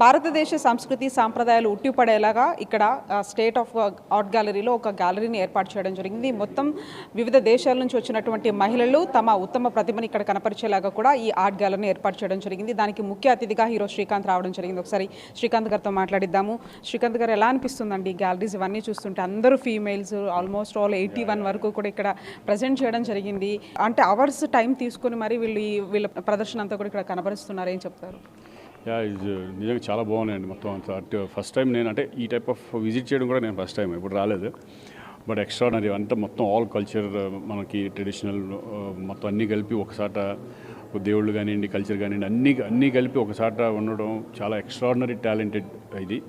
భారతదేశ సంస్కృతి సాంప్రదాయాలు ఉట్టిపడేలాగా ఇక్కడ స్టేట్ ఆఫ్ ఆర్ట్ గ్యాలరీలో ఒక గ్యాలరీని ఏర్పాటు చేయడం జరిగింది. మొత్తం వివిధ దేశాల నుంచి వచ్చినటువంటి మహిళలు తమ ఉత్తమ ప్రతిభని ఇక్కడ కనపరిచేలాగా కూడా ఈ ఆర్ట్ గ్యాలరీని ఏర్పాటు చేయడం జరిగింది. దానికి ముఖ్య అతిథిగా హీరో శ్రీకాంత్ రావడం జరిగింది. ఒకసారి శ్రీకాంత్ గారితో మాట్లాడిద్దాము. శ్రీకాంత్ గారు, ఎలా అనిపిస్తుందండి ఈ గ్యాలరీస్ ఇవన్నీ చూస్తుంటే? అందరూ ఫీమేల్స్, ఆల్మోస్ట్ ఆల్ 81 వరకు కూడా ఇక్కడ ప్రజెంట్ చేయడం జరిగింది. అంటే అవర్స్ టైం తీసుకొని మరి వీళ్ళ ప్రదర్శన అంతా కూడా ఇక్కడ కనబరుస్తున్నారు. ఏం చెప్తారు? ఇది నిజంగా చాలా బాగున్నాయండి. మొత్తం అంతా ఫస్ట్ టైం నేను అంటే ఈ టైప్ ఆఫ్ విజిట్ చేయడం కూడా నేను ఫస్ట్ టైం, ఇప్పుడు రాలేదు. బట్ ఎక్స్ట్రాడనరీ అంటే మొత్తం ఆల్ కల్చర్, మనకి ట్రెడిషనల్ మొత్తం అన్నీ కలిపి ఒకసాట, దేవుళ్ళు కానివ్వండి, కల్చర్ కానివ్వండి, అన్నీ కలిపి ఒకసాట ఉండడం చాలా ఎక్స్ట్రాడనరీ టాలెంటెడ్. ఇది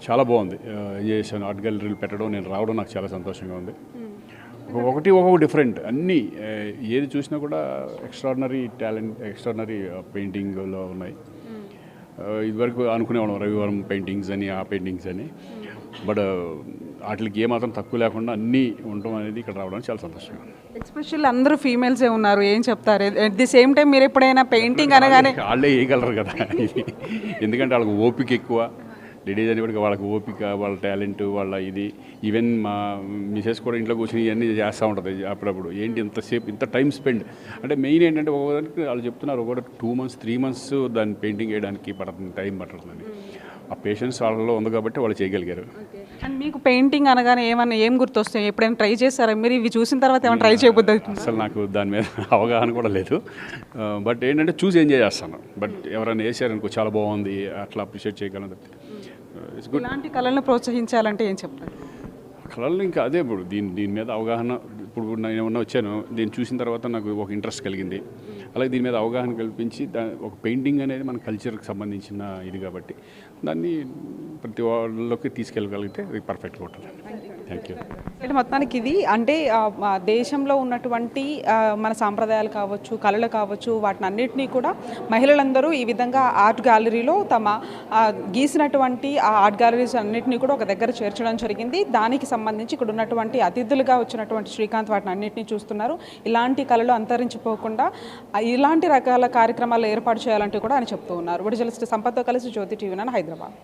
చాలా బాగుంది. ఎంజాయ్ చేశాను. ఆర్ట్ గ్యాలరీలు పెట్టడం, నేను రావడం నాకు చాలా సంతోషంగా ఉంది. ఒక్కొక్క డిఫరెంట్, అన్నీ ఏది చూసినా కూడా ఎక్స్ట్రాడనరీ టాలెంట్, ఎక్స్ట్రాడనరీ పెయింటింగ్లో ఉన్నాయి. ఇదివరకు అనుకునేవాళ్ళం రవివారం పెయింటింగ్స్ అని, ఆ పెయింటింగ్స్ అని. బట్ వాటికి ఏమాత్రం తక్కువ లేకుండా అన్నీ ఉండటం అనేది ఇక్కడ రావడానికి చాలా సంతోషంగా ఉంది. ఎస్పెషల్లీ అందరూ ఫీమేల్సే ఉన్నారు. ఏం చెప్తారు? అట్ ది సేమ్ టైం మీరు ఎప్పుడైనా పెయింటింగ్ అనగానే వాళ్ళే వేయగలరు కదా, ఎందుకంటే వాళ్ళకి ఓపిక ఎక్కువ. లేడీస్ అనేప్పటికీ వాళ్ళకి ఓపిక, వాళ్ళ టాలెంట్, వాళ్ళ ఇది. ఈవెన్ మా మిసెస్ కూడా ఇంట్లో కూర్చొని ఇవన్నీ చేస్తూ ఉంటుంది అప్పుడప్పుడు. ఏంటి ఇంతసేపు ఇంత టైం స్పెండ్ అంటే? మెయిన్ ఏంటంటే ఒకదానికి వాళ్ళు చెప్తున్నారు, ఒక 2 months 3 months దాన్ని పెయింటింగ్ వేయడానికి పడుతుంది, టైం పడుతుందని. ఆ పేషెన్స్ వాళ్ళలో ఉంది కాబట్టి వాళ్ళు చేయగలిగారు. అండ్ మీకు పెయింటింగ్ అనగానే ఏం గుర్తొస్తాయి? ఎప్పుడైనా ట్రై చేస్తారా మీరు? ఇవి చూసిన తర్వాత ఏమైనా ట్రై చేయబోద్దు? అసలు నాకు దాని మీద అవగాహన కూడా లేదు. బట్ ఏంటంటే చూసి ఎంజాయ్ చేస్తాను. బట్ ఎవరైనా వేసారనుకో చాలా బాగుంది, అట్లా అప్రిషియేట్ చేయగలను. ఇలాంటి కళలను ప్రోత్సహించాలంటే ఏం చెప్తారు? కళలు ఇంకా అదే. ఇప్పుడు దీని మీద అవగాహన, ఇప్పుడు నేను ఏమన్నా వచ్చాను, దీన్ని చూసిన తర్వాత నాకు ఒక ఇంట్రెస్ట్ కలిగింది. అలాగే దీని మీద అవగాహన కల్పించి ఒక పెయింటింగ్ అనేది మన కల్చర్కి సంబంధించిన ఇది కాబట్టి దాన్ని ప్రతి వాళ్ళకి తీసుకెళ్ళగలిగితే అది పర్ఫెక్ట్గా ఉంటుంది. Thank you. అంటే మొత్తానికి ఇది అంటే దేశంలో ఉన్నటువంటి మన సాంప్రదాయాలు కావచ్చు, కళలు కావచ్చు, వాటిని అన్నిటినీ కూడా మహిళలందరూ ఈ విధంగా ఆర్ట్ గ్యాలరీలో తమ గీసినటువంటి ఆ ఆర్ట్ గ్యాలరీస్ అన్నింటినీ కూడా ఒక దగ్గర చేర్చడం జరిగింది. దానికి సంబంధించి ఇక్కడ ఉన్నటువంటి అతిథులుగా వచ్చినటువంటి శ్రీకాంత్ వాటిని అన్నింటినీ చూస్తున్నారు. ఇలాంటి కళలు అంతరించిపోకుండా ఇలాంటి రకాల కార్యక్రమాలు ఏర్పాటు చేయాలంటే కూడా ఆయన చెప్తూ ఉన్నారు. జర్నలిస్ట్ సంపత్తో కలిసి జ్యోతి టీవీ హైదరాబాద్.